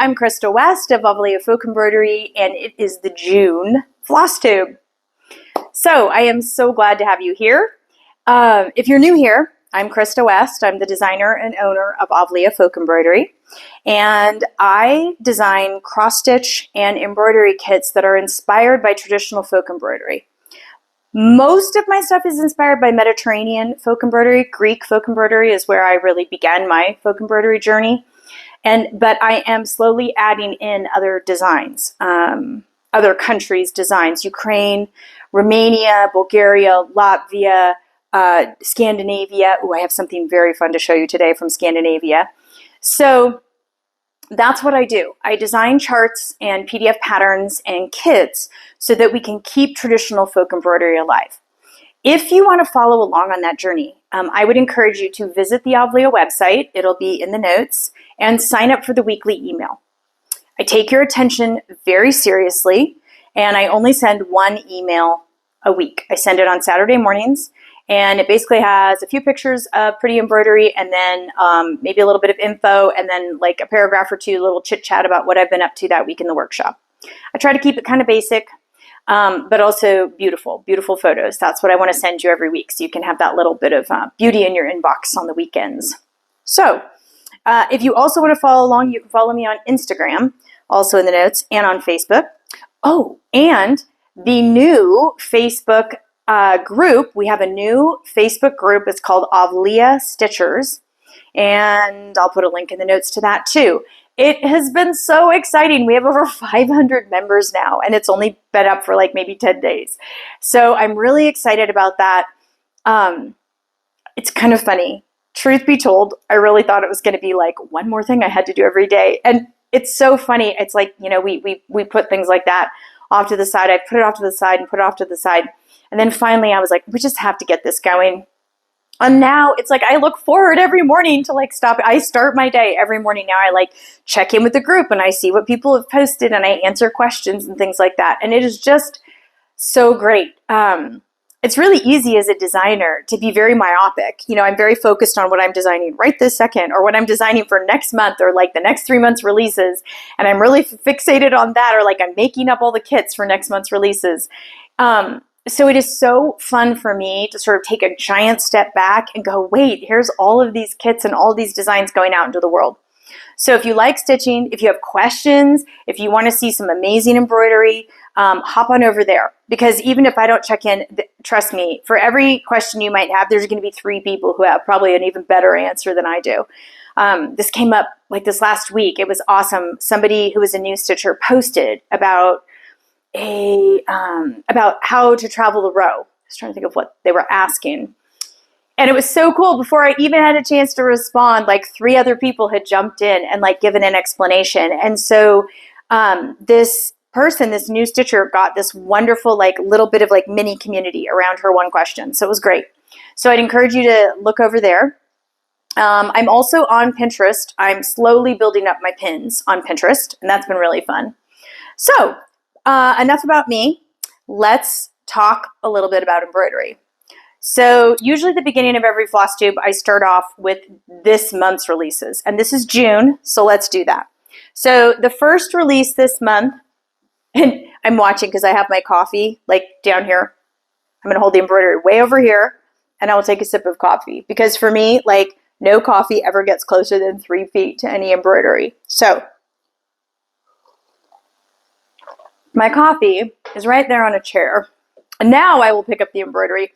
I'm Krista West of Avlea Folk Embroidery, and it is the June FlossTube. So I am so glad to have you here. If you're new here, I'm Krista West. I'm the designer and owner of Avlea Folk Embroidery, and I design cross-stitch and embroidery kits that are inspired by traditional folk embroidery. Most of my stuff is inspired by Mediterranean folk embroidery. Greek folk embroidery is where I really began my folk embroidery journey. But I am slowly adding in other designs, other countries' designs: Ukraine, Romania, Bulgaria, Latvia, Scandinavia. Oh, I have something very fun to show you today from Scandinavia. So that's what I do. I design charts and PDF patterns and kits so that we can keep traditional folk embroidery alive. If you want to follow along on that journey, I would encourage you to visit the Avlea website. It'll be in the notes, and sign up for the weekly email. I take your attention very seriously, and I only send one email a week. I send it on Saturday mornings, and it basically has a few pictures of pretty embroidery, and then maybe a little bit of info, and then like a paragraph or two, a little chit chat about what I've been up to that week in the workshop. I try to keep it kind of basic, but also beautiful, beautiful photos. That's what I want to send you every week, so you can have that little bit of beauty in your inbox on the weekends. So if you also want to follow along, you can follow me on Instagram, also in the notes, and on Facebook. Oh, and the new Facebook group, we have a new Facebook group. It's called Avlea Stitchers, and I'll put a link in the notes to that too. It has been so exciting. We have over 500 members now, and it's only been up for like maybe 10 days. So I'm really excited about that. It's kind of funny. Truth be told, I really thought it was going to be like one more thing I had to do every day. And it's so funny. It's like, you know, we put things like that off to the side. I put it off to the side and put it off to the side. And then finally I was like, we just have to get this going. And now it's like I look forward every morning to like stop. I start my day every morning now. I like check in with the group and I see what people have posted and I answer questions and things like that. And it is just so great. It's really easy as a designer to be very myopic. You know, I'm very focused on what I'm designing right this second, or what I'm designing for next month, or like the next 3 months releases. And I'm really fixated on that, or like I'm making up all the kits for next month's releases. So it is so fun for me to sort of take a giant step back and go, wait, here's all of these kits and all these designs going out into the world. So if you like stitching, if you have questions, if you want to see some amazing embroidery, hop on over there. Because even if I don't check in, trust me, for every question you might have, there's going to be 3 people who have probably an even better answer than I do. This came up like this last week. It was awesome. Somebody who was a new stitcher posted about about how to travel the row. I was trying to think of what they were asking. And it was so cool. Before I even had a chance to respond, like 3 other people had jumped in and like given an explanation. And so this person, this new stitcher, got this wonderful like little bit of like mini community around her one question. So it was great. So I'd encourage you to look over there. I'm also on Pinterest. I'm slowly building up my pins on Pinterest, and that's been really fun. So enough about me. Let's talk a little bit about embroidery. So usually at the beginning of every FlossTube, I start off with this month's releases. And this is June, so let's do that. So the first release this month, and I'm watching because I have my coffee like down here. I'm going to hold the embroidery way over here, and I will take a sip of coffee. Because for me, like no coffee ever gets closer than 3 feet to any embroidery. So my coffee is right there on a chair. And now I will pick up the embroidery.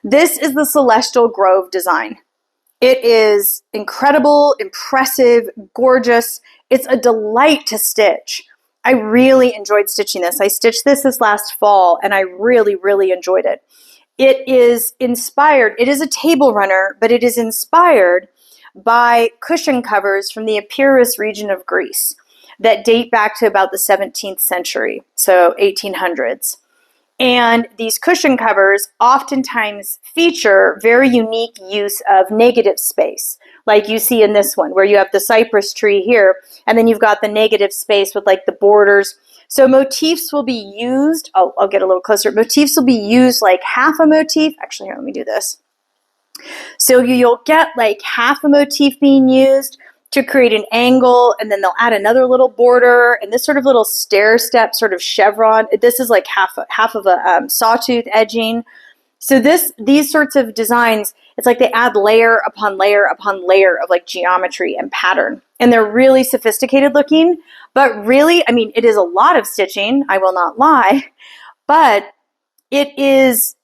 This is the Celestial Grove design. It is incredible, impressive, gorgeous. It's a delight to stitch. I really enjoyed stitching this. I stitched this last fall, and I really, really enjoyed it. It is inspired. It is a table runner, but it is inspired by cushion covers from the Epirus region of Greece that date back to about the 17th century, so 1800s. And these cushion covers oftentimes feature very unique use of negative space, like you see in this one, where you have the cypress tree here, and then you've got the negative space with like the borders. So motifs will be used, I'll get a little closer, motifs will be used like half a motif. Actually, here, let me do this. So you'll get like half a motif being used, to create an angle, and then they'll add another little border and this sort of little stair step sort of chevron. This is like half of a sawtooth edging. So these sorts of designs, it's like they add layer upon layer upon layer of like geometry and pattern. And they're really sophisticated looking, but really, I mean, it is a lot of stitching, I will not lie, but it is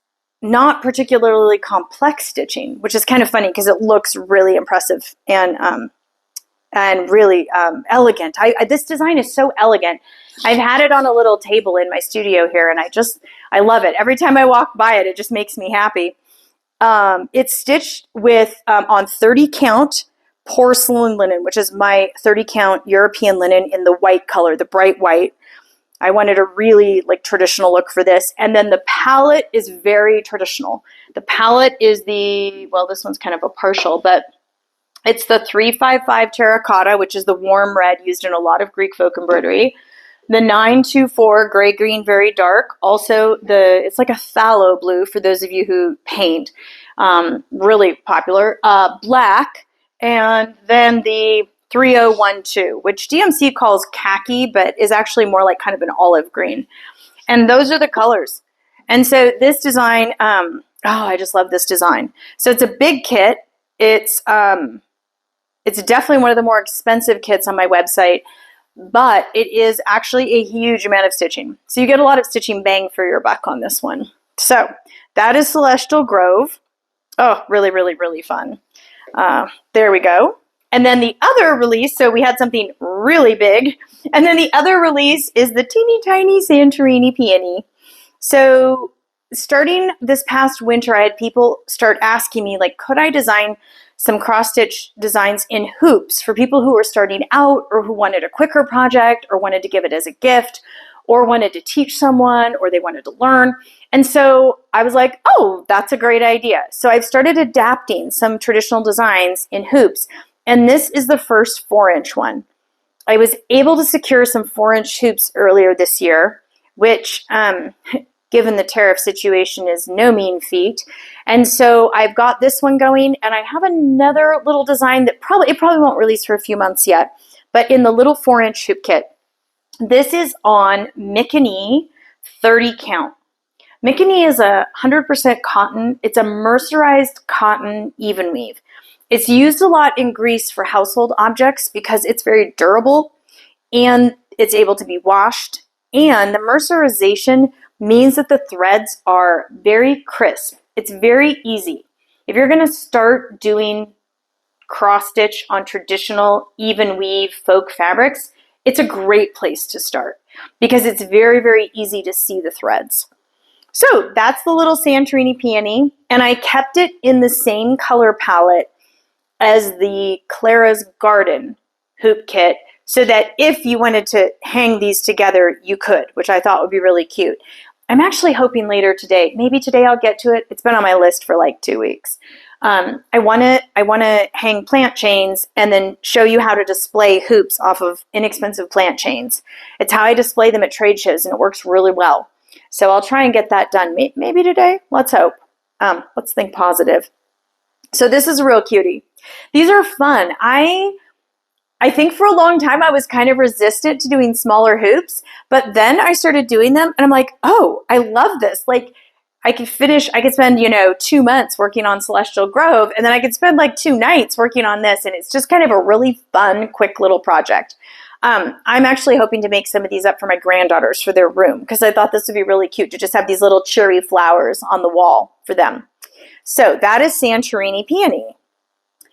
not particularly complex stitching, which is kind of funny because it looks really impressive and really elegant. This design is so elegant. I've had it on a little table in my studio here, and I love it. Every time I walk by it, it just makes me happy. It's stitched with on 30 count porcelain linen, which is my 30 count European linen in the white color, the bright white. I wanted a really like traditional look for this. And then the palette is very traditional. The palette is well, this one's kind of a partial, but it's the 355 terracotta, which is the warm red used in a lot of Greek folk embroidery. The 924 gray green, very dark. Also, it's like a phthalo blue for those of you who paint. Really popular. Black, and then the 3012, which DMC calls khaki, but is actually more like kind of an olive green. And those are the colors. And so this design, I just love this design. So it's a big kit. It's definitely one of the more expensive kits on my website, but it is actually a huge amount of stitching. So you get a lot of stitching bang for your buck on this one. So that is Celestial Grove. Oh, really, really, really fun. There we go. And then the other release, so we had something really big, and then the other release is the teeny tiny Santorini Peie. So starting this past winter, I had people start asking me, like, could I design some cross-stitch designs in hoops for people who were starting out or who wanted a quicker project or wanted to give it as a gift or wanted to teach someone or they wanted to learn. And so I was like, oh, that's a great idea. So I've started adapting some traditional designs in hoops. And this is the first 4-inch one. I was able to secure some 4-inch hoops earlier this year, which, given the tariff situation, is no mean feat. And so I've got this one going, and I have another little design that probably won't release for a few months yet, but in the little 4-inch hoop kit. This is on Mikanee 30 count. Mikanee is 100% cotton. It's a mercerized cotton even weave. It's used a lot in Greece for household objects because it's very durable and it's able to be washed. And the mercerization means that the threads are very crisp. It's very easy. If you're going to start doing cross stitch on traditional even weave folk fabrics, it's a great place to start because it's very, very easy to see the threads. So that's the little Santorini Peie, and I kept it in the same color palette as the Clara's Garden hoop kit so that if you wanted to hang these together, you could, which I thought would be really cute. I'm actually hoping later today, maybe today I'll get to it. It's been on my list for like 2 weeks. I want to hang plant chains and then show you how to display hoops off of inexpensive plant chains. It's how I display them at trade shows, and it works really well. So I'll try and get that done maybe today. Let's hope. Let's think positive. So this is a real cutie. These are fun. I think for a long time I was kind of resistant to doing smaller hoops, but then I started doing them and I'm like, oh, I love this. Like I could spend, 2 months working on Celestial Grove, and then I could spend like 2 nights working on this. And it's just kind of a really fun, quick little project. I'm actually hoping to make some of these up for my granddaughters for their room because I thought this would be really cute to just have these little cherry flowers on the wall for them. So that is Santorini Peie.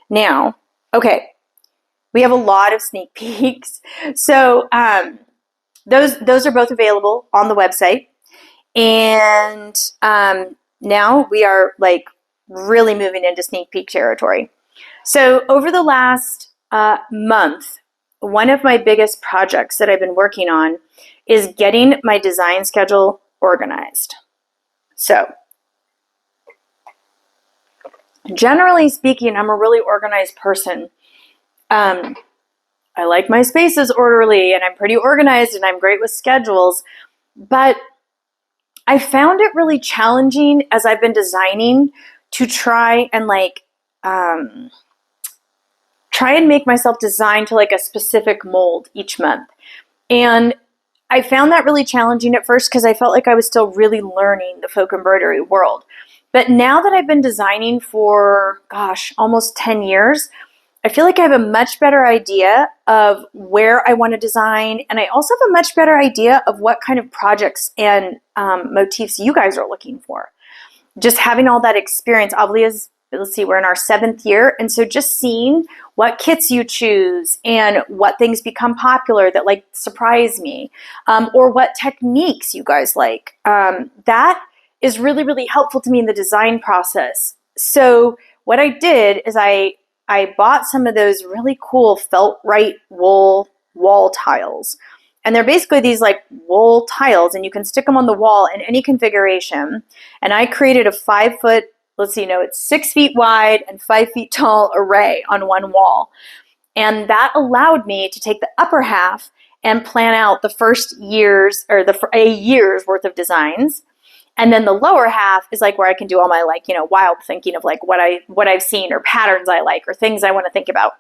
Now, okay, we have a lot of sneak peeks. So those are both available on the website. And now we are like really moving into sneak peek territory. So over the last month, one of my biggest projects that I've been working on is getting my design schedule organized. So generally speaking, I'm a really organized person. I like my spaces orderly and I'm pretty organized and I'm great with schedules, but I found it really challenging as I've been designing to try try and make myself design to like a specific mold each month. And I found that really challenging at first because I felt like I was still really learning the folk embroidery world. But now that I've been designing for, gosh, almost 10 years, I feel like I have a much better idea of where I want to design. And I also have a much better idea of what kind of projects and motifs you guys are looking for. Just having all that experience, Avlea's, let's see, we're in our 7th year. And so just seeing what kits you choose and what things become popular that like surprise me, or what techniques you guys like, that is really, really helpful to me in the design process. So what I did is I bought some of those really cool felt-right wool wall tiles. And they're basically these like wool tiles, and you can stick them on the wall in any configuration. And I created a 5-foot, let's see, no, it's 6 feet wide and 5 feet tall array on one wall. And that allowed me to take the upper half and plan out the first year's, or a year's worth of designs. And then the lower half is like where I can do all my like, you know, wild thinking of like what I've seen or patterns I like or things I want to think about.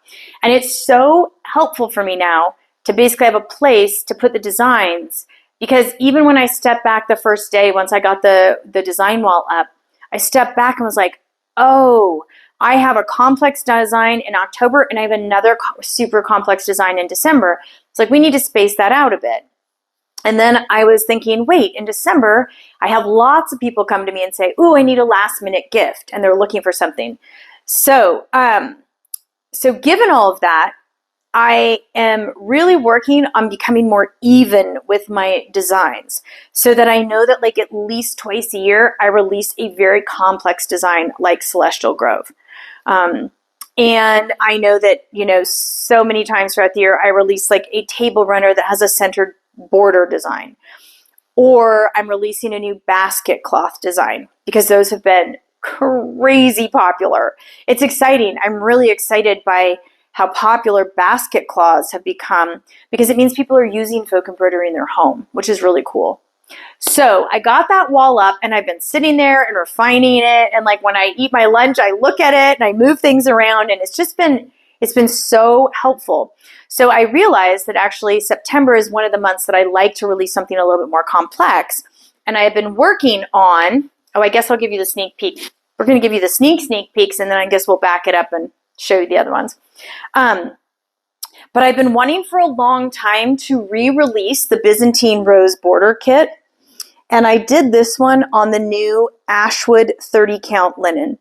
And it's so helpful for me now to basically have a place to put the designs, because even when I stepped back the first day, once I got the design wall up, I stepped back and was like, oh, I have a complex design in October and I have another super complex design in December. It's like, we need to space that out a bit. And then I was thinking, wait, in December, I have lots of people come to me and say, ooh, I need a last minute gift, and they're looking for something. So, given all of that, I am really working on becoming more even with my designs so that I know that like at least twice a year, I release a very complex design like Celestial Grove. And I know that, you know, so many times throughout the year, I release like a table runner that has a centered border design, or I'm releasing a new basket cloth design because those have been crazy popular. It's exciting. I'm really excited by how popular basket cloths have become because it means people are using folk embroidery in their home, which is really cool. So I got that wall up and I've been sitting there and refining it. And like when I eat my lunch, I look at it and I move things around, and it's been so helpful. So I realized that actually September is one of the months that I like to release something a little bit more complex. And I have been working on, I guess I'll give you the sneak peek. We're going to give you the sneak peeks, and then I guess we'll back it up and show you the other ones. But I've been wanting for a long time to re-release the Byzantine Rose border kit. And I did this one on the new Ashwood 30 count linen.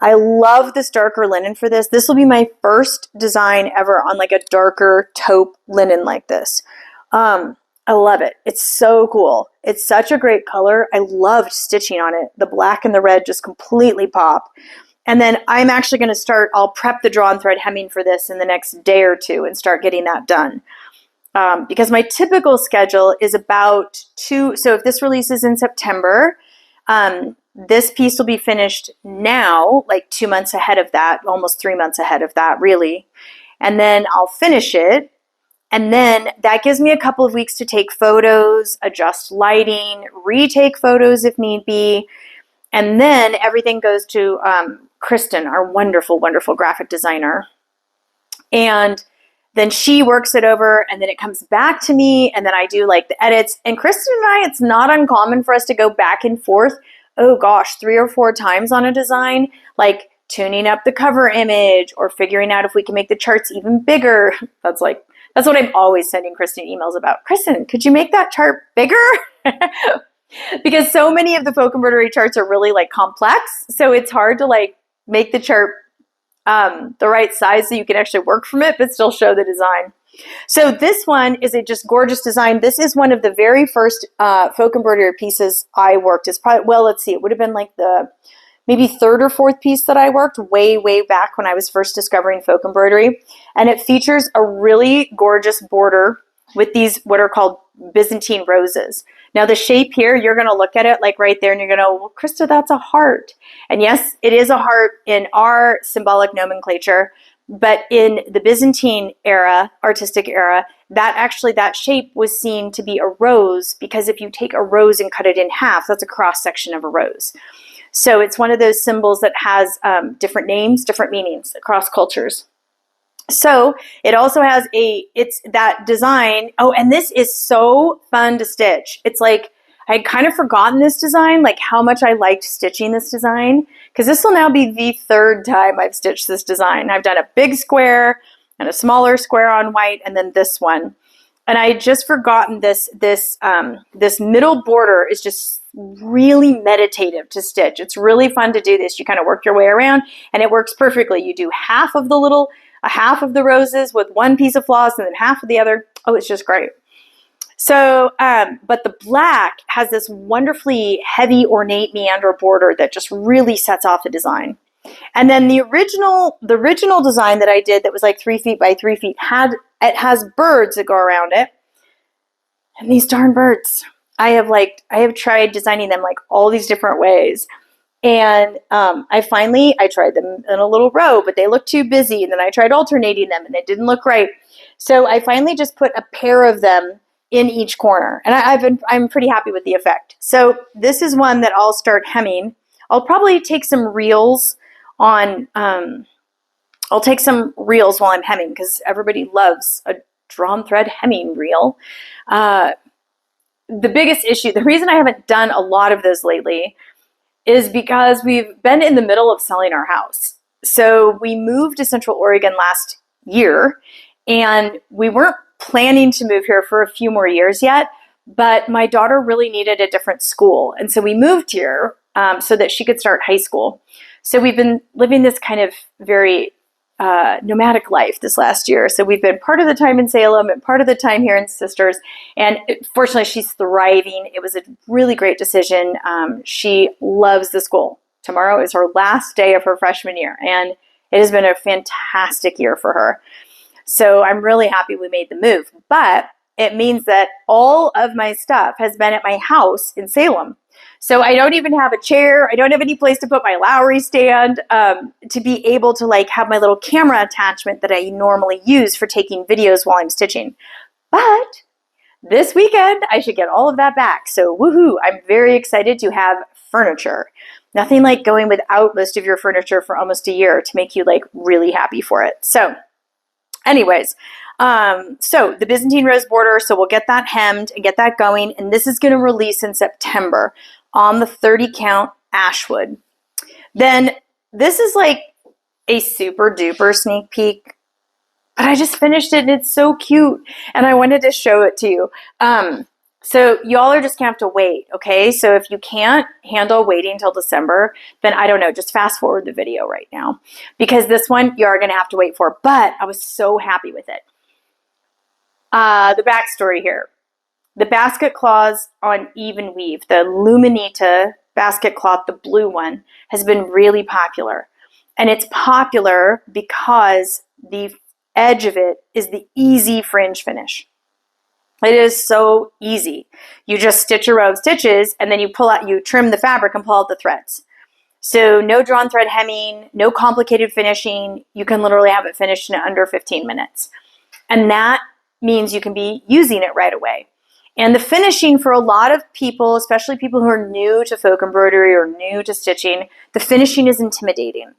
I love this darker linen for this. This will be my first design ever on like a darker taupe linen like this. I love it. It's so cool. It's such a great color. I loved stitching on it. The black and the red just completely pop. And then I'm actually going to start, I'll prep the drawn thread hemming for this in the next day or two and start getting that done. Because my typical schedule is about so if this releases in September, this piece will be finished now, like 2 months ahead of that, almost 3 months ahead of that, really. And then I'll finish it. And then that gives me a couple of weeks to take photos, adjust lighting, retake photos if need be. And then everything goes to Kristen, our wonderful, wonderful graphic designer. And then she works it over, and then it comes back to me, and then I do like the edits. And Kristen and I, it's not uncommon for us to go back and forth, oh gosh, 3 or 4 times on a design, like tuning up the cover image or figuring out if we can make the charts even bigger. That's what I'm always sending Kristen emails about. Kristen, could you make that chart bigger? Because so many of the folk embroidery charts are really like complex. So it's hard to like make the chart the right size so you can actually work from it, but still show the design. So this one is a just gorgeous design. This is one of the very first folk embroidery pieces I worked. It's probably, well, let's see, it would have been like the maybe 3rd or 4th piece that I worked way, way back when I was first discovering folk embroidery. And it features a really gorgeous border with these, what are called Byzantine roses. Now the shape here, you're going to look at it like right there and you're going to, well, Krista, that's a heart. And yes, it is a heart in our symbolic nomenclature, but in the Byzantine era, artistic era, that shape was seen to be a rose, because if you take a rose and cut it in half, that's a cross section of a rose. So it's one of those symbols that has different names, different meanings across cultures. So it also has it's that design. Oh, and this is so fun to stitch. It's like, I'd kind of forgotten this design, like how much I liked stitching this design, because this will now be the third time I've stitched this design. I've done a big square and a smaller square on white, and then this one. And I had just forgotten this middle border is just really meditative to stitch. It's really fun to do this. You kind of work your way around, and it works perfectly. You do half of the roses with one piece of floss, and then half of the other. Oh, it's just great. So, but the black has this wonderfully heavy, ornate meander border that just really sets off the design. And then the original design that I did that was like 3 feet by 3 feet has birds that go around it. And these darn birds, I have tried designing them like all these different ways. And I tried them in a little row, but they looked too busy. And then I tried alternating them, and it didn't look right. So I finally just put a pair of them in each corner, and I'm pretty happy with the effect. So this is one that I'll start hemming. I'll probably take some reels on. I'll take some reels while I'm hemming, because everybody loves a drawn thread hemming reel. The biggest issue, the reason I haven't done a lot of those lately, is because we've been in the middle of selling our house. So we moved to Central Oregon last year, and we weren't planning to move here for a few more years yet, but my daughter really needed a different school. And so we moved here so that she could start high school. So we've been living this kind of very nomadic life this last year. So we've been part of the time in Salem and part of the time here in Sisters. And fortunately, she's thriving. It was a really great decision. She loves the school. Tomorrow is her last day of her freshman year, and it has been a fantastic year for her. So I'm really happy we made the move, but it means that all of my stuff has been at my house in Salem. So I don't even have a chair. I don't have any place to put my Lowry stand to be able to like have my little camera attachment that I normally use for taking videos while I'm stitching. But this weekend, I should get all of that back. So woohoo, I'm very excited to have furniture. Nothing like going without most of your furniture for almost a year to make you like really happy for it. So anyways, so the Byzantine Rose border, so we'll get that hemmed and get that going. And this is going to release in September on the 30 count Ashwood. Then this is like a super duper sneak peek, but I just finished it and it's so cute. And I wanted to show it to you. So y'all are just gonna have to wait, okay? So if you can't handle waiting until December, then I don't know, just fast forward the video right now, because this one you are gonna have to wait for, but I was so happy with it. The backstory here. The basket cloths on Even Weave, the Luminita basket cloth, the blue one, has been really popular. And it's popular because the edge of it is the easy fringe finish. It is so easy. You just stitch a row of stitches and then you trim the fabric and pull out the threads. So no drawn thread hemming, no complicated finishing. You can literally have it finished in under 15 minutes. And that means you can be using it right away. And the finishing for a lot of people, especially people who are new to folk embroidery or new to stitching, the finishing is intimidating.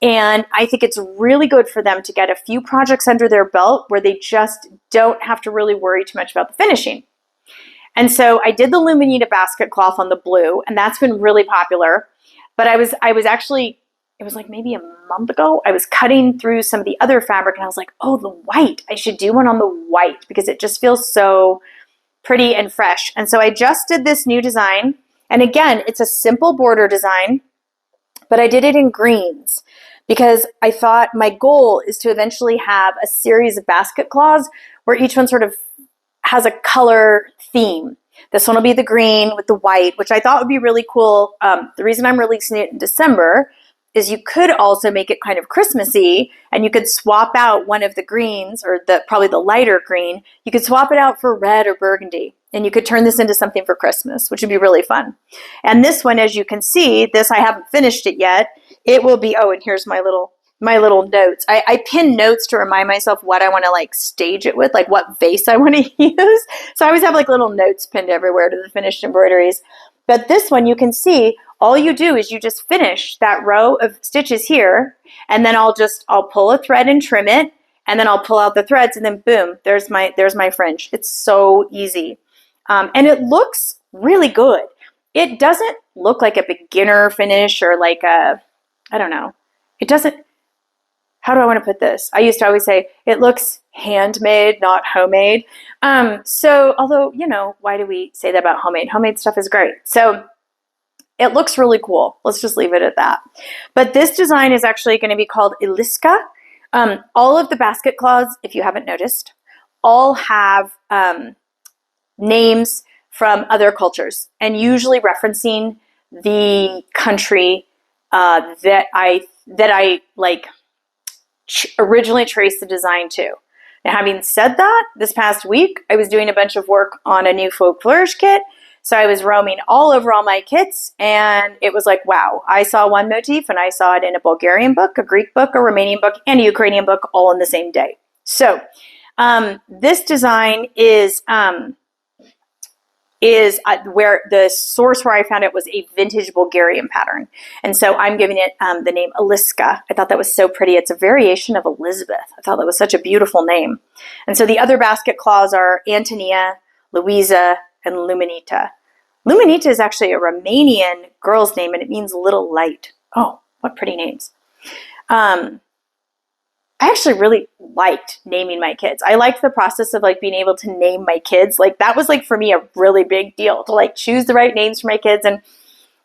And I think it's really good for them to get a few projects under their belt where they just don't have to really worry too much about the finishing. And so I did the Luminita basket cloth on the blue, and that's been really popular. But I was actually, it was like maybe a month ago, I was cutting through some of the other fabric and I was like, oh, the white, I should do one on the white because it just feels so pretty and fresh. And so I just did this new design. And again, it's a simple border design, but I did it in greens, because I thought my goal is to eventually have a series of basket cloths where each one sort of has a color theme. This one will be the green with the white, which I thought would be really cool. The reason I'm releasing it in December is you could also make it kind of Christmassy, and you could swap out one of the greens, or probably the lighter green. You could swap it out for red or burgundy, and you could turn this into something for Christmas, which would be really fun. And this one, as you can see, this I haven't finished it yet. It will be, oh, and here's my little notes. I pin notes to remind myself what I want to like stage it with, like what vase I want to use. So I always have like little notes pinned everywhere to the finished embroideries. But this one, you can see, all you do is you just finish that row of stitches here, and then I'll pull a thread and trim it, and then I'll pull out the threads, and then boom, there's my fringe. It's so easy. And it looks really good. It doesn't look like a beginner finish or like a, I don't know. It doesn't, how do I want to put this? I used to always say it looks handmade, not homemade. So although, you know, why do we say that about homemade? Homemade stuff is great. So it looks really cool. Let's just leave it at that. But this design is actually going to be called Elisa. All of the basket cloths, if you haven't noticed, all have names from other cultures, and usually referencing the country that I like originally traced the design to. Now, having said that, this past week I was doing a bunch of work on a new folk flourish kit, so I was roaming all over all my kits, and it was like, wow, I saw one motif, and I saw it in a Bulgarian book, a Greek book, a Romanian book, and a Ukrainian book all in the same day. So this design is where the source where I found it was a vintage Bulgarian pattern. And so I'm giving it the name Elisa. I thought that was so pretty. It's a variation of Elizabeth. I thought that was such a beautiful name. And so the other basket cloths are Antonia, Luisa, and Luminita. Luminita is actually a Romanian girl's name, and it means little light. Oh, what pretty names. I actually really liked naming my kids. I liked the process of like being able to name my kids. Like that was like for me a really big deal to like choose the right names for my kids. And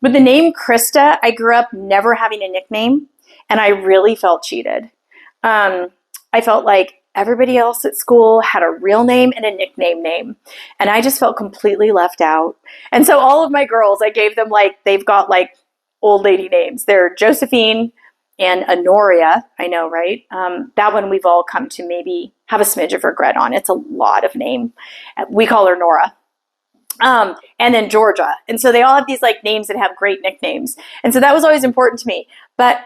with the name Krista, I grew up never having a nickname, and I really felt cheated. I felt like everybody else at school had a real name and a nickname name, and I just felt completely left out. And so all of my girls, I gave them like, they've got like old lady names. They're Josephine and Honoria, I know, right? That one we've all come to maybe have a smidge of regret on. It's a lot of name. We call her Nora. And then Georgia. And so they all have these like names that have great nicknames. And so that was always important to me. But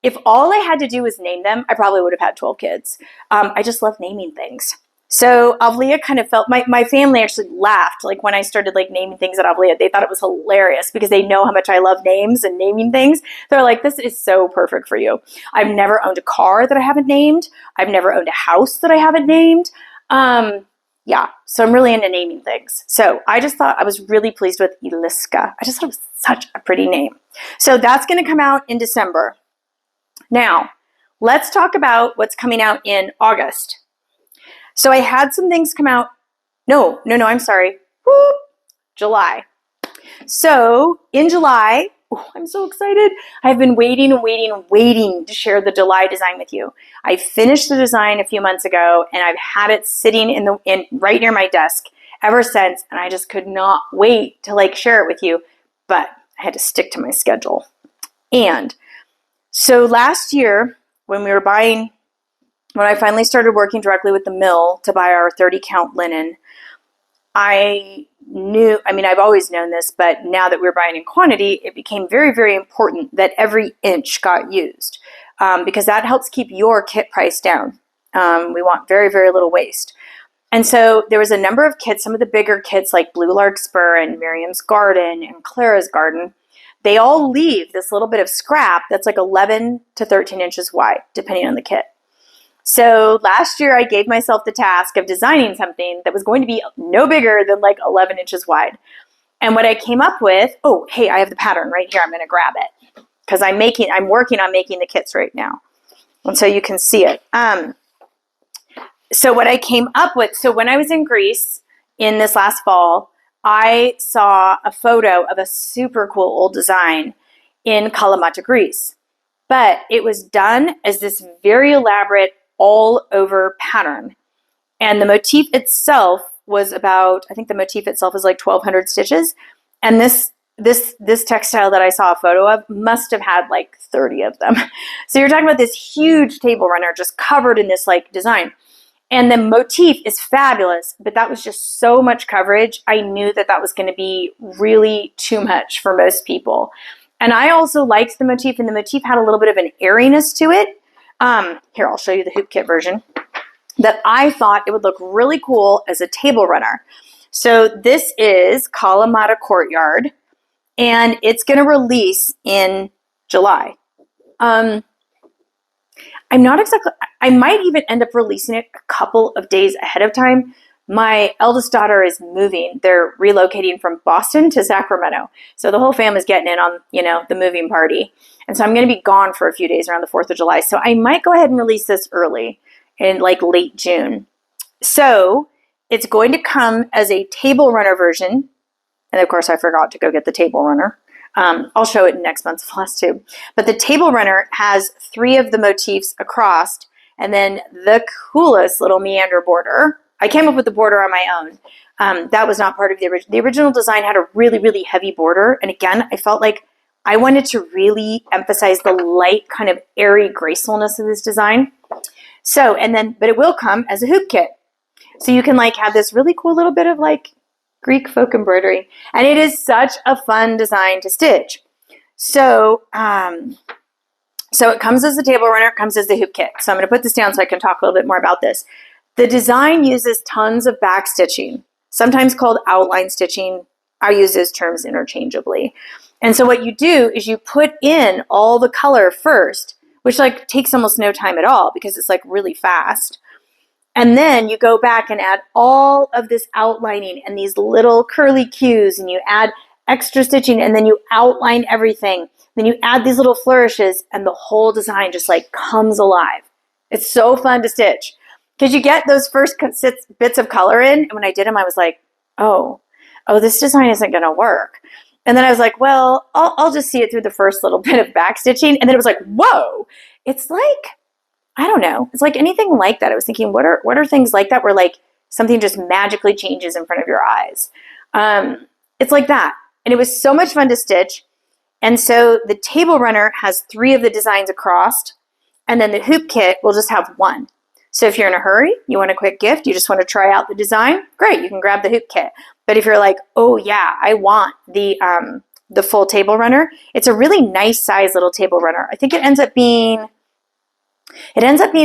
if all I had to do was name them, I probably would have had 12 kids. I just love naming things. So Avlea kind of felt, my family actually laughed like when I started like naming things at Avlea. They thought it was hilarious because they know how much I love names and naming things. They're like, this is so perfect for you. I've never owned a car that I haven't named. I've never owned a house that I haven't named. Yeah, so I'm really into naming things. So I just thought I was really pleased with Elisa. I just thought it was such a pretty name. So that's going to come out in December. Now, let's talk about what's coming out in August. So I had some things come out. No, I'm sorry. Whoop, July. So in July, I'm so excited. I've been waiting to share the July design with you. I finished the design a few months ago, and I've had it sitting right near my desk ever since, and I just could not wait to like share it with you, but I had to stick to my schedule. And so last year when I finally started working directly with the mill to buy our 30 count linen, I've always known this, but now that we're buying in quantity, it became very, very important that every inch got used because that helps keep your kit price down. We want very, very little waste. And so there was a number of kits, some of the bigger kits like Blue Larkspur and Miriam's Garden and Clara's Garden. They all leave this little bit of scrap that's like 11 to 13 inches wide, depending on the kit. So last year I gave myself the task of designing something that was going to be no bigger than like 11 inches wide. And what I came up with, I have the pattern right here. I'm going to grab it because I'm working on making the kits right now. And so you can see it. So what I came up with, so when I was in Greece in this last fall, I saw a photo of a super cool old design in Kalamata, Greece. But it was done as this very elaborate all over pattern. And the motif itself was about, I think the motif itself is like 1,200 stitches. And this textile that I saw a photo of must have had like 30 of them. So you're talking about this huge table runner just covered in this like design. And the motif is fabulous, but that was just so much coverage. I knew that was going to be really too much for most people. And I also liked the motif, and the motif had a little bit of an airiness to it. Here, I'll show you the hoop kit version, that I thought it would look really cool as a table runner. So this is Kalamata Courtyard, and it's going to release in July. I'm not exactly, I might even end up releasing it a couple of days ahead of time. My eldest daughter is moving. They're relocating from Boston to Sacramento. So the whole family's getting in on, you know, the moving party. And so I'm going to be gone for a few days around the 4th of July. So I might go ahead and release this early in like late June. So it's going to come as a table runner version. And of course, I forgot to go get the table runner. I'll show it in next month's FlossTube. But the table runner has 3 of the motifs across, and then the coolest little meander border. I came up with the border on my own. That was not part of the original. The original design had a really, really heavy border. And again, I felt like I wanted to really emphasize the light, kind of airy gracefulness of this design. So, but it will come as a hoop kit. So you can like have this really cool little bit of like Greek folk embroidery. And it is such a fun design to stitch. So, so it comes as the table runner, it comes as the hoop kit. So I'm going to put this down so I can talk a little bit more about this. The design uses tons of back stitching, sometimes called outline stitching. I use those terms interchangeably. And so what you do is you put in all the color first, which like takes almost no time at all because it's like really fast. And then you go back and add all of this outlining and these little curly cues, and you add extra stitching, and then you outline everything. Then you add these little flourishes, and the whole design just like comes alive. It's so fun to stitch because you get those first bits of color in. And when I did them, I was like, oh, this design isn't going to work. And then I was like, well, I'll just see it through the first little bit of back stitching. And then it was like, whoa, it's like, I don't know. It's like anything like that. I was thinking, what are things like that where like something just magically changes in front of your eyes? It's like that. And it was so much fun to stitch. And so the table runner has 3 of the designs across, and then the hoop kit will just have 1. So if you're in a hurry, you want a quick gift, you just want to try out the design, great, you can grab the hoop kit. But if you're like, oh yeah, I want the full table runner, it's a really nice size little table runner. I think it ends up being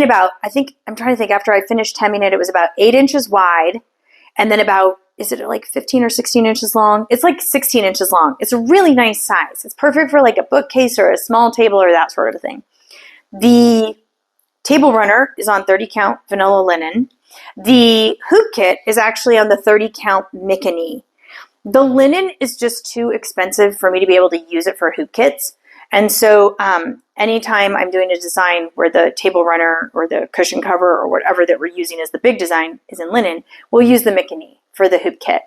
about, I'm trying to think, after I finished hemming it, it was about 8 inches wide, and then about, is it like 15 or 16 inches long? It's like 16 inches long. It's a really nice size. It's perfect for like a bookcase or a small table or that sort of thing. The table runner is on 30 count vanilla linen. The hoop kit is actually on the 30 count Mickey. The linen is just too expensive for me to be able to use it for hoop kits. And so anytime I'm doing a design where the table runner or the cushion cover or whatever that we're using as the big design is in linen, we'll use the Mickey for the hoop kit.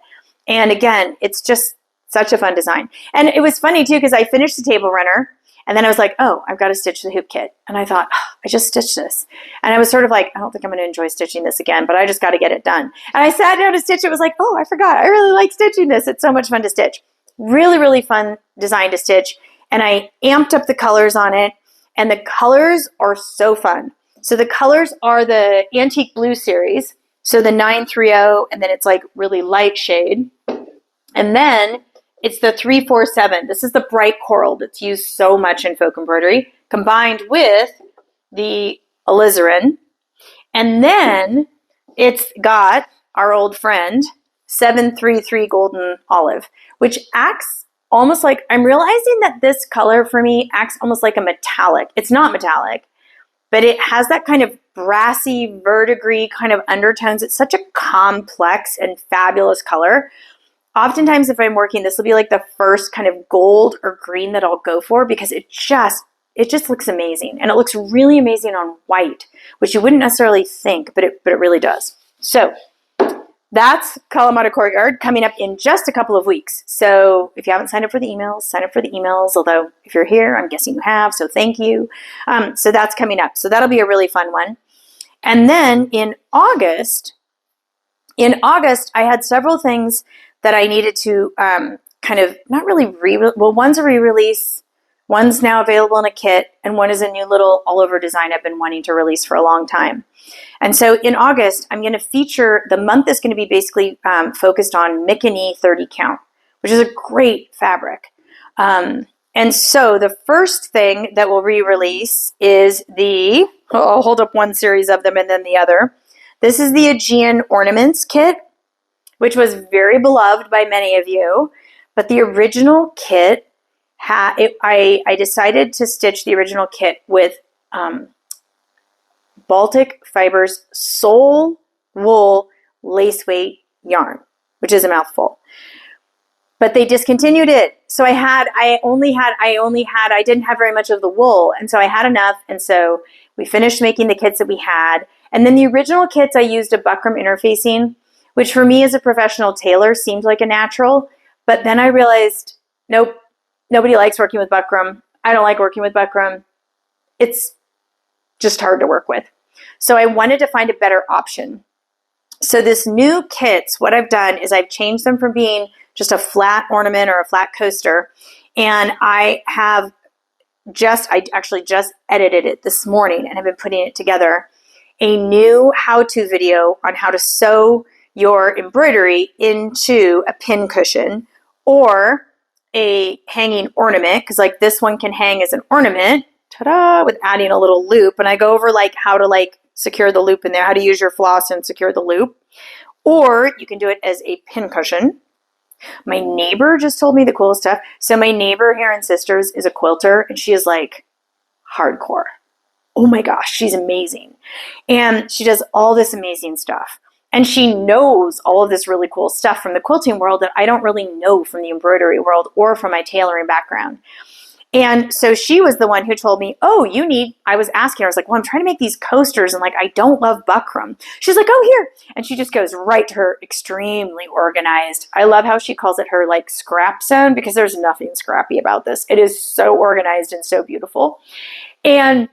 And again, it's just such a fun design. And it was funny too, because I finished the table runner and then I was like, oh, I've got to stitch the hoop kit. And I thought, oh, I just stitched this. And I was sort of like, I don't think I'm going to enjoy stitching this again, but I just got to get it done. And I sat down to stitch. It was like, oh, I forgot. I really like stitching this. It's so much fun to stitch. Really, really fun design to stitch. And I amped up the colors on it. And the colors are so fun. So the colors are the Antique Blue series. So the 930, and then it's like really light shade. And then it's the 347. This is the bright coral that's used so much in folk embroidery, combined with the alizarin. And then it's got our old friend, 733 Golden Olive, which acts almost like, I'm realizing that this color for me acts almost like a metallic. It's not metallic, but it has that kind of brassy, verdigris kind of undertones. It's such a complex and fabulous color. Oftentimes, if I'm working, this will be like the first kind of gold or green that I'll go for because it just looks amazing. And it looks really amazing on white, which you wouldn't necessarily think, but it really does. So that's Kalamata Courtyard coming up in just a couple of weeks. So if you haven't signed up for the emails, sign up for the emails. Although if you're here, I'm guessing you have, so thank you. So that's coming up. So that'll be a really fun one. And then in August, I had several things that I needed to kind of not really one's a re-release, one's now available in a kit, and one is a new little all-over design I've been wanting to release for a long time. And so in August, I'm going to feature, the month is going to be basically focused on Mickey 30 count, which is a great fabric. And so the first thing that we'll re-release is I'll hold up one series of them and then the other. This is the Aegean Ornaments kit, which was very beloved by many of you. But the original kit, I decided to stitch the original kit with Baltic Fibers Sole Wool Lace Weight Yarn, which is a mouthful. But they discontinued it. So I didn't have very much of the wool. And so I had enough. And so we finished making the kits that we had. And then the original kits, I used a buckram interfacing, which for me as a professional tailor seemed like a natural. But then I realized, nope, nobody likes working with buckram. I don't like working with buckram. It's just hard to work with. So I wanted to find a better option. So this new kits, what I've done is I've changed them from being just a flat ornament or a flat coaster. And I actually just edited it this morning and have been putting it together. A new how-to video on how to sew your embroidery into a pin cushion or a hanging ornament, because like this one can hang as an ornament, ta-da, with adding a little loop. And I go over like how to like secure the loop in there, how to use your floss and secure the loop. Or you can do it as a pin cushion. My neighbor just told me the coolest stuff. So my neighbor here in Sisters is a quilter, and she is like hardcore. Oh my gosh, she's amazing. And she does all this amazing stuff. And she knows all of this really cool stuff from the quilting world that I don't really know from the embroidery world or from my tailoring background. And so she was the one who told me, I was asking her, I was like, well, I'm trying to make these coasters and like, I don't love buckram. She's like, oh, here. And she just goes right to her extremely organized. I love how she calls it her like scrap zone, because there's nothing scrappy about this. It is so organized and so beautiful. And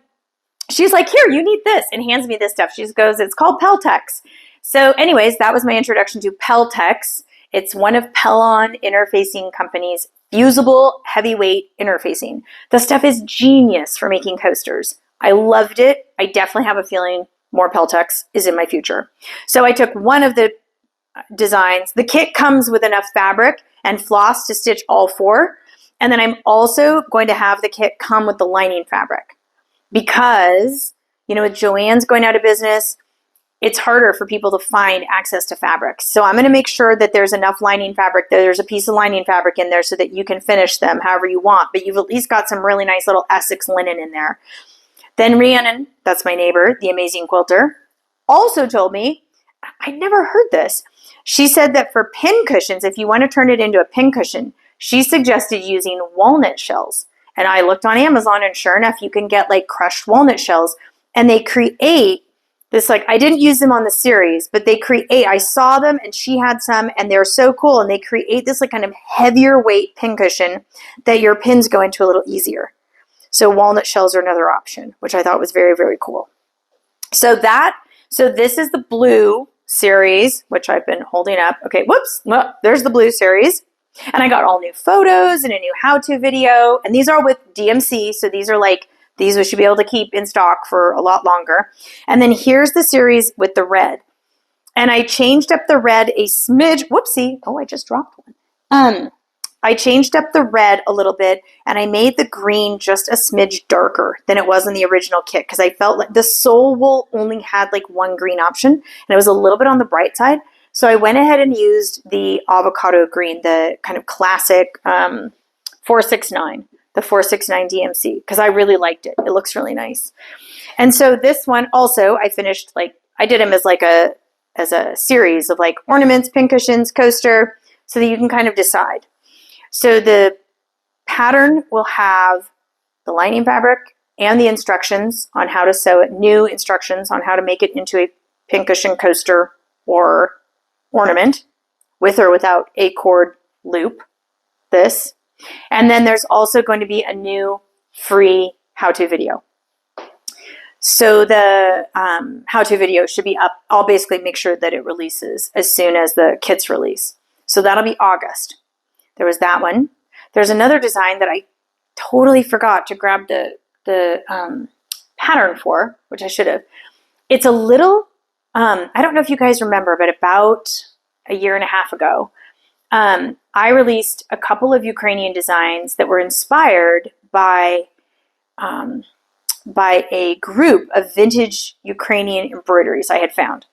she's like, here, you need this, and hands me this stuff. She just goes, it's called Peltex. So anyways, that was my introduction to Peltex. It's one of Pellon Interfacing Company's fusible heavyweight interfacing. The stuff is genius for making coasters. I loved it. I definitely have a feeling more Peltex is in my future. So I took one of the designs. The kit comes with enough fabric and floss to stitch all four. And then I'm also going to have the kit come with the lining fabric, because, with Joann's going out of business, it's harder for people to find access to fabrics. So I'm going to make sure that there's enough lining fabric, that there's a piece of lining fabric in there so that you can finish them however you want, but you've at least got some really nice little Essex linen in there. Then Rhiannon, that's my neighbor, the amazing quilter, also told me, I'd never heard this. She said that for pin cushions, if you want to turn it into a pin cushion, she suggested using walnut shells. And I looked on Amazon, and sure enough, you can get like crushed walnut shells, and they create this, like, I didn't use them on the series, but I saw them, and she had some, and they're so cool, and they create this like kind of heavier weight pin cushion that your pins go into a little easier. So walnut shells are another option, which I thought was very, very cool. So this is the blue series, which I've been holding up. Okay, whoops, well, there's the blue series. And I got all new photos and a new how-to video, and these are with DMC, so these we should be able to keep in stock for a lot longer. And then here's the series with the red. And I changed up the red a smidge. Whoopsie. Oh, I just dropped one. I changed up the red a little bit, and I made the green just a smidge darker than it was in the original kit, because I felt like the sole wool only had like one green option, and it was a little bit on the bright side. So I went ahead and used the avocado green, the kind of classic 469. The 469 DMC, because I really liked it. It looks really nice. And so this one also, I finished, I did them as a series of like ornaments, pin cushions, coaster, so that you can kind of decide. So the pattern will have the lining fabric and the instructions on how to sew it, new instructions on how to make it into a pin cushion, coaster, or ornament, with or without a cord loop, this. And then there's also going to be a new free how-to video. So the how-to video should be up. I'll basically make sure that it releases as soon as the kits release. So that'll be August. There was that one. There's another design that I totally forgot to grab the pattern for, which I should have. It's a little, I don't know if you guys remember, but about a year and a half ago, I released a couple of Ukrainian designs that were inspired by a group of vintage Ukrainian embroideries I had found.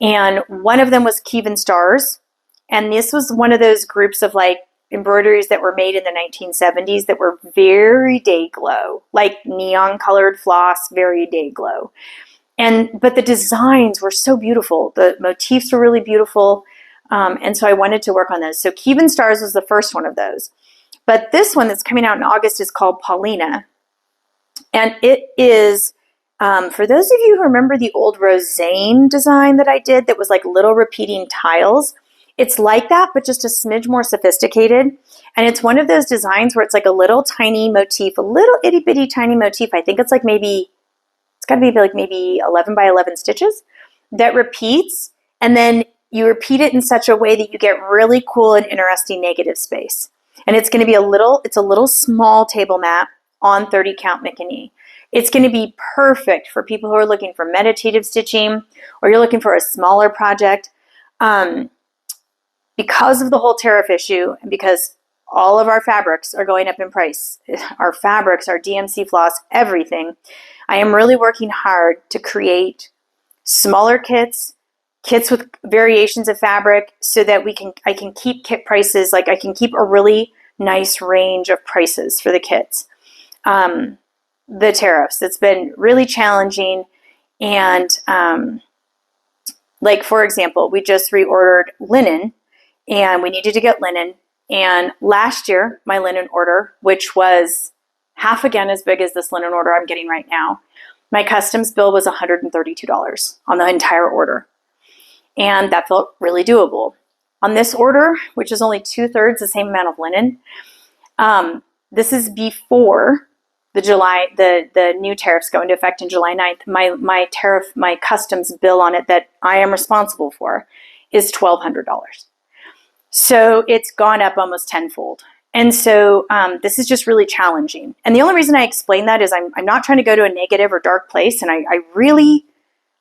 And one of them was Kievan Stars. And this was one of those groups of like embroideries that were made in the 1970s that were very day glow, like neon colored floss, very day glow. But the designs were so beautiful. The motifs were really beautiful. And so I wanted to work on those. So Cuban Stars was the first one of those. But this one that's coming out in August is called Polina. And it is, for those of you who remember the old Roseanne design that I did that was like little repeating tiles, it's like that, but just a smidge more sophisticated. And it's one of those designs where it's like a little tiny motif, a little itty bitty tiny motif. I think it's like maybe, it's got to be like maybe 11 by 11 stitches that repeats. And then you repeat it in such a way that you get really cool and interesting negative space. And it's going to be it's a little small table mat on 30 count Mickey. It's going to be perfect for people who are looking for meditative stitching, or you're looking for a smaller project. Because of the whole tariff issue, and because all of our fabrics are going up in price, our fabrics, our DMC floss, everything, I am really working hard to create smaller kits with variations of fabric, so that I can keep kit prices, like I can keep a really nice range of prices for the kits. The tariffs, it's been really challenging. And like, for example, we just reordered linen, and we needed to get linen. And last year, my linen order, which was half again as big as this linen order I'm getting right now, my customs bill was $132 on the entire order. And that felt really doable. On this order, which is only 2/3 the same amount of linen, this is before the new tariffs go into effect in July 9th. My customs bill on it that I am responsible for is $1,200. So it's gone up almost tenfold. And so this is just really challenging. And the only reason I explain that is I'm not trying to go to a negative or dark place. And I really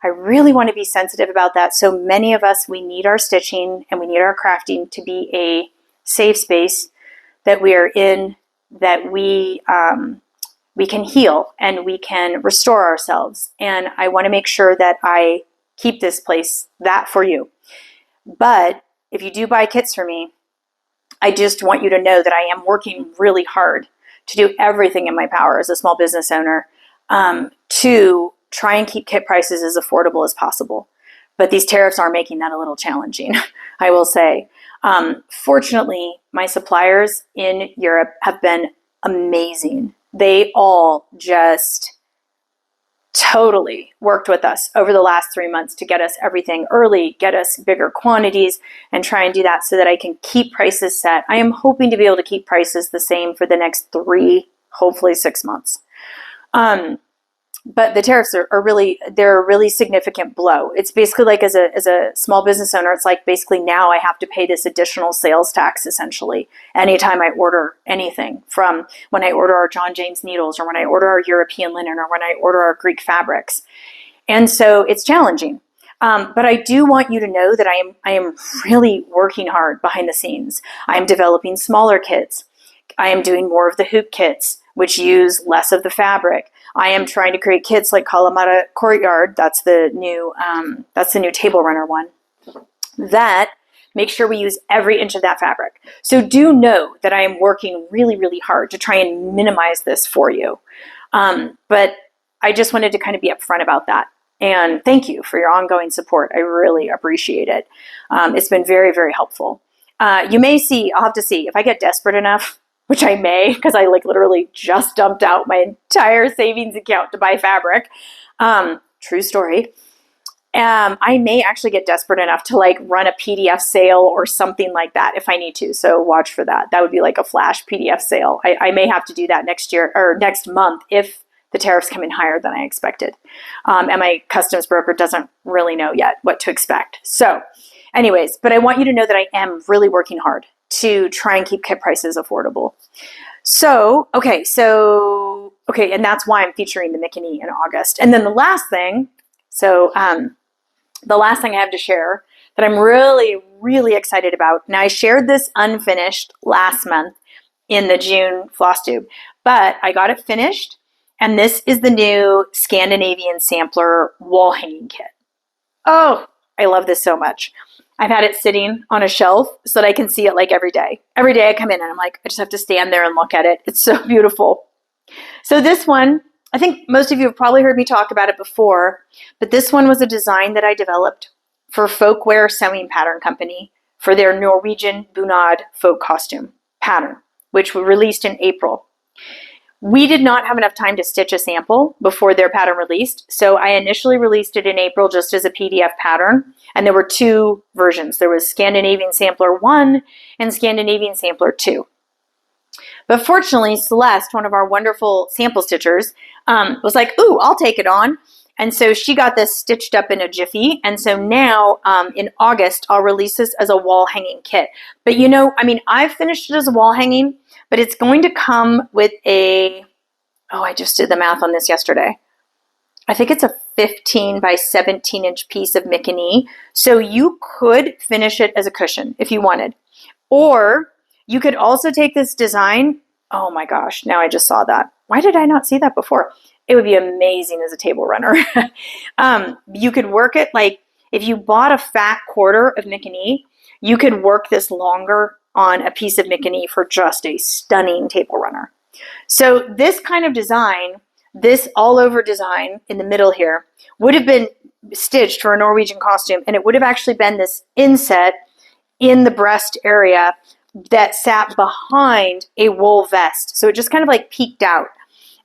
want to be sensitive about that. So many of us, we need our stitching and we need our crafting to be a safe space that we are in, that we can heal and we can restore ourselves. And I want to make sure that I keep this place that for you. But if you do buy kits for me, I just want you to know that I am working really hard to do everything in my power as a small business owner to try and keep kit prices as affordable as possible. But these tariffs are making that a little challenging, I will say. Fortunately, my suppliers in Europe have been amazing. They all just totally worked with us over the last 3 months to get us everything early, get us bigger quantities, and try and do that so that I can keep prices set. I am hoping to be able to keep prices the same for the next 3, hopefully 6 months. But the tariffs they're a really significant blow. It's basically like as a small business owner, it's like basically now I have to pay this additional sales tax essentially anytime I order anything, from when I order our John James needles, or when I order our European linen, or when I order our Greek fabrics. And so it's challenging. But I do want you to know that I am really working hard behind the scenes. I am developing smaller kits. I am doing more of the hoop kits, which use less of the fabric. I am trying to create kits like Kalamata Courtyard. That's the new table runner one. That makes sure we use every inch of that fabric. So do know that I am working really, really hard to try and minimize this for you. But I just wanted to kind of be upfront about that. And thank you for your ongoing support. I really appreciate it. It's been very, very helpful. You may see, I'll have to see if I get desperate enough, which I may, because I literally just dumped out my entire savings account to buy fabric. True story. I may actually get desperate enough to run a PDF sale or something like that if I need to. So watch for that. That would be like a flash PDF sale. I may have to do that next year or next month if the tariffs come in higher than I expected. And my customs broker doesn't really know yet what to expect. So anyways, but I want you to know that I am really working hard to try and keep kit prices affordable. So, okay, and that's why I'm featuring the Mickey in August. And then the last thing I have to share that I'm really, really excited about. Now, I shared this unfinished last month in the June FlossTube, but I got it finished, and this is the new Scandinavian Sampler wall hanging kit. Oh, I love this so much. I've had it sitting on a shelf so that I can see it every day. Every day I come in and I'm I just have to stand there and look at it. It's so beautiful. So this one I think most of you have probably heard me talk about it before, but this one was a design that I developed for Folkwear Sewing Pattern Company for their Norwegian bunad folk costume pattern, which was released in April. We did not have enough time to stitch a sample before their pattern released, so I initially released it in April just as a PDF pattern, and there were two versions. There was Scandinavian Sampler 1 and Scandinavian Sampler 2. But fortunately, Celeste, one of our wonderful sample stitchers, was like, ooh, I'll take it on. And so she got this stitched up in a jiffy. And so now in August, I'll release this as a wall hanging kit. But you know, I mean, I've finished it as a wall hanging, but it's going to come with a, oh, I just did the math on this yesterday. I think it's a 15 by 17 inch piece of Mickey. So you could finish it as a cushion if you wanted. Or you could also take this design. Oh my gosh, now I just saw that. Why did I not see that before? It would be amazing as a table runner. You could work it like if you bought a fat quarter of Mickey, you could work this longer on a piece of Mickey for just a stunning table runner. So this kind of design, this all over design in the middle here, would have been stitched for a Norwegian costume, and it would have actually been this inset in the breast area that sat behind a wool vest. So it just kind of like peeked out.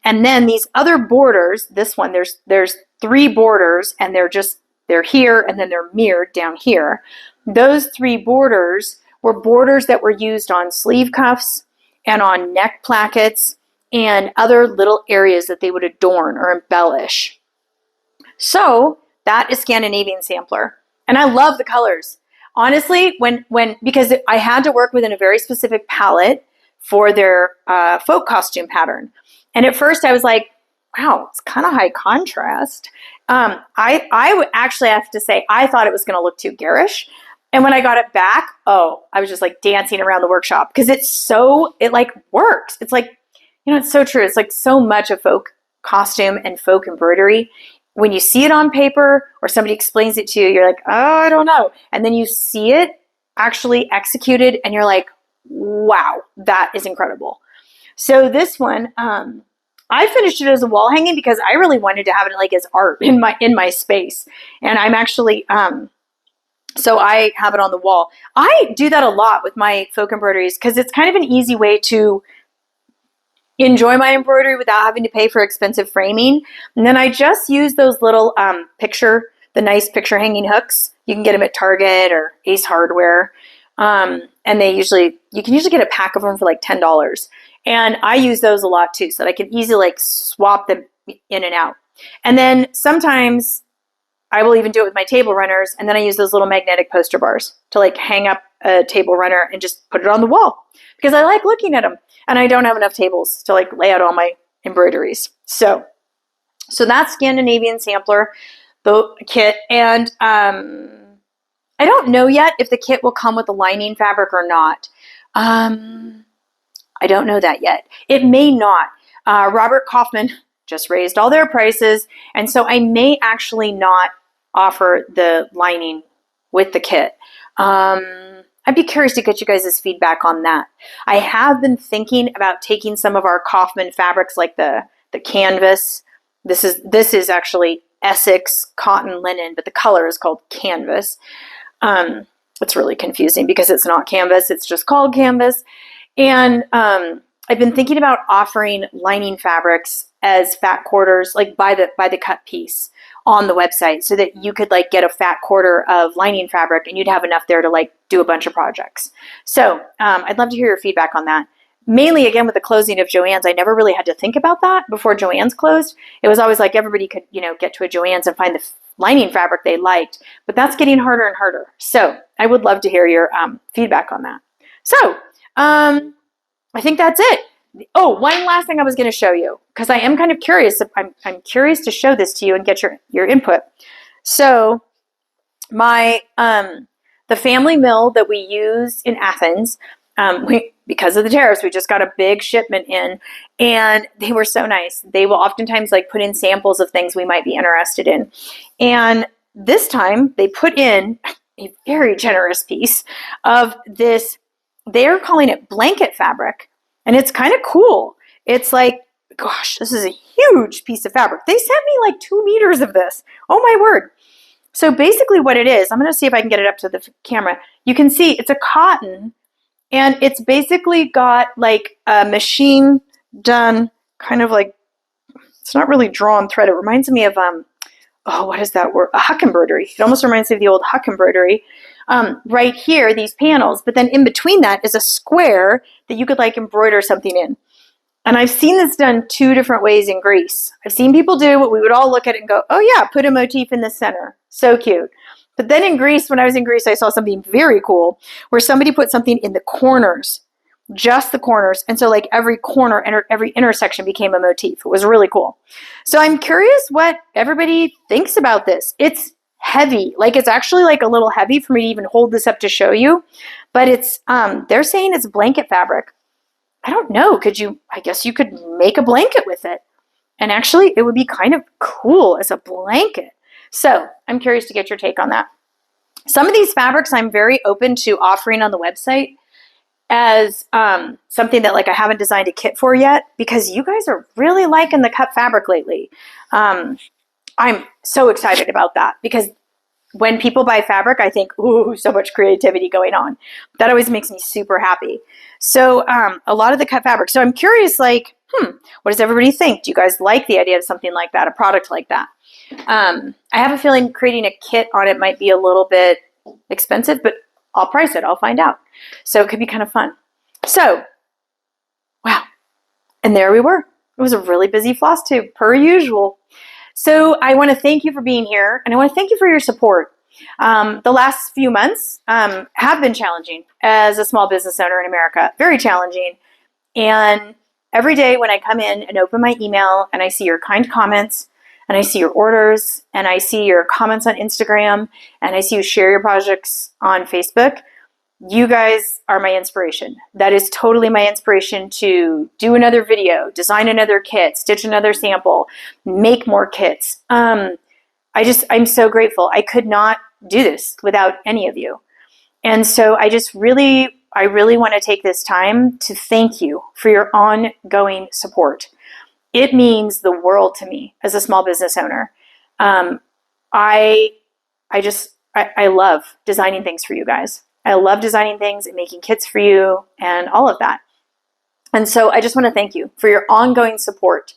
And then these other borders, this one, there's 3 borders, and they're here, and then they're mirrored down here. Those 3 borders were borders that were used on sleeve cuffs and on neck plackets and other little areas that they would adorn or embellish. So that is Scandinavian Sampler. And I love the colors. Honestly, because I had to work within a very specific palette for their folk costume pattern. And at first I was like, wow, it's kind of high contrast. I would actually have to say, I thought it was going to look too garish. And when I got it back, oh, I was just like dancing around the workshop because it like works. It's like, you know, it's so true. It's like so much of folk costume and folk embroidery. When you see it on paper or somebody explains it to you, you're like, oh, I don't know. And then you see it actually executed and you're like, wow, that is incredible. So this one, I finished it as a wall hanging because I really wanted to have it like as art in my space. And I'm actually, so I have it on the wall. I do that a lot with my folk embroideries because it's kind of an easy way to enjoy my embroidery without having to pay for expensive framing. And then I just use those little the nice picture hanging hooks. You can get them at Target or Ace Hardware. And you can usually get a pack of them for like $10. And I use those a lot too, so that I can easily like swap them in and out. And then sometimes I will even do it with my table runners. And then I use those little magnetic poster bars to like hang up a table runner and just put it on the wall because I like looking at them. And I don't have enough tables to like lay out all my embroideries. So that's Scandinavian Sampler, the kit. And I don't know yet if the kit will come with a lining fabric or not. I don't know that yet. It may not. Robert Kaufman just raised all their prices. And so I may actually not offer the lining with the kit. I'd be curious to get you guys' feedback on that. I have been thinking about taking some of our Kaufman fabrics like the canvas. This is actually Essex cotton linen, but the color is called canvas. It's really confusing because it's not canvas. It's just called canvas. And I've been thinking about offering lining fabrics as fat quarters, like by the cut piece on the website so that you could like get a fat quarter of lining fabric and you'd have enough there to like do a bunch of projects. So I'd love to hear your feedback on that. Mainly, again, with the closing of Joann's, I never really had to think about that before Joann's closed. It was always like everybody could, get to a Joann's and find the lining fabric they liked, but that's getting harder and harder. So I would love to hear your feedback on that. So I think that's it. Oh, one last thing I was going to show you because I am kind of curious. I'm curious to show this to you and get your input. So my the family mill that we use in Athens, because of the tariffs, we just got a big shipment in, and they were so nice. They will oftentimes like put in samples of things we might be interested in, and this time they put in a very generous piece of this. They're calling it blanket fabric. And it's kind of cool. It's like gosh, this is a huge piece of fabric. They sent me like 2 meters of this. Oh my word. So basically what it is, I'm going to see if I can get it up to the camera. You can see it's a cotton, and it's basically got like a machine done kind of like, it's not really drawn thread. It reminds me of, oh, what is that word? A huck embroidery. It almost reminds me of the old huck embroidery. Right here, these panels, but then in between that is a square that you could like embroider something in. And I've seen this done 2 different ways in Greece. I've seen people do what we would all look at it and go, oh yeah, put a motif in the center. So cute. But then in Greece, when I was in Greece, I saw something very cool where somebody put something in the corners, just the corners. And so like every corner and every intersection became a motif. It was really cool. So I'm curious what everybody thinks about this. It's heavy. Like it's actually like a little heavy for me to even hold this up to show you. But it's, they're saying it's blanket fabric. I don't know. I guess you could make a blanket with it. And actually it would be kind of cool as a blanket. So I'm curious to get your take on that. Some of these fabrics I'm very open to offering on the website as something that like I haven't designed a kit for yet, because you guys are really liking the cut fabric lately. I'm so excited about that, because when people buy fabric, I think, ooh, so much creativity going on. That always makes me super happy. So a lot of the cut fabric. So I'm curious, like, what does everybody think? Do you guys like the idea of something like that, a product like that? I have a feeling creating a kit on it might be a little bit expensive, but I'll price it. I'll find out. So it could be kind of fun. So, wow. And there we were. It was a really busy FlossTube, per usual. So I want to thank you for being here, and I want to thank you for your support. The last few months have been challenging as a small business owner in America. Very challenging. And every day when I come in and open my email and I see your kind comments, and I see your orders, and I see your comments on Instagram, and I see you share your projects on Facebook, you guys are my inspiration. That is totally my inspiration to do another video, design another kit, stitch another sample, make more kits. I'm so grateful. I could not do this without any of you. And so I really want to take this time to thank you for your ongoing support. It means the world to me as a small business owner. I love designing things for you guys. I love designing things and making kits for you and all of that. And so I just want to thank you for your ongoing support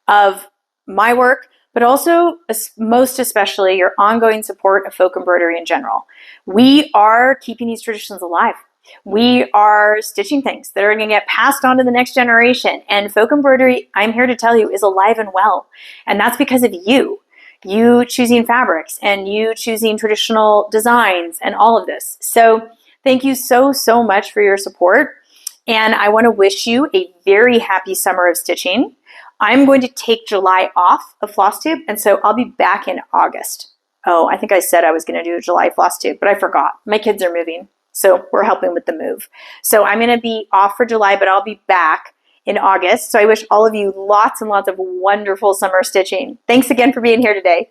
of my work, but also most especially your ongoing support of folk embroidery in general. We are keeping these traditions alive. We are stitching things that are going to get passed on to the next generation. And folk embroidery, I'm here to tell you, is alive and well. And that's because of you choosing fabrics and you choosing traditional designs and all of this. So thank you so, so much for your support. And I want to wish you a very happy summer of stitching. I'm going to take July off of FlossTube, and so I'll be back in August. Oh, I think I said I was going to do a July FlossTube, but I forgot. My kids are moving. So we're helping with the move. So I'm going to be off for July, but I'll be back in August. So I wish all of you lots and lots of wonderful summer stitching. Thanks again for being here today.